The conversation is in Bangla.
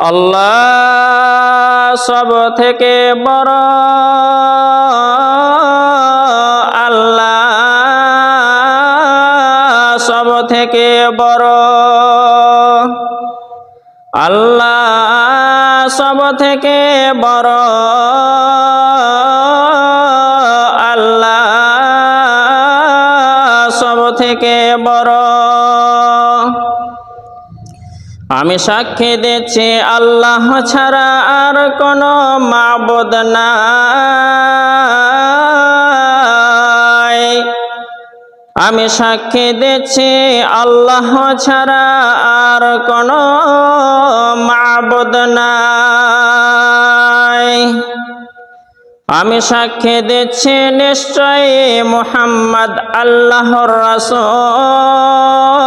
আল্লাহ সব থেকে বড়, আল্লাহ সব থেকে বড়, আল্লাহ সব থেকে বড়, আল্লাহ সব থেকে বড়। আমি সাক্ষী দিচ্ছি আল্লাহ ছাড়া আর কোনো মাবুদ নাই। আমি সাক্ষী দিচ্ছি আল্লাহ ছাড়া আর কোনো মাবুদ নাই। আমি সাক্ষী দিচ্ছি নিশ্চয়ই মুহাম্মদ আল্লাহর রাসূল।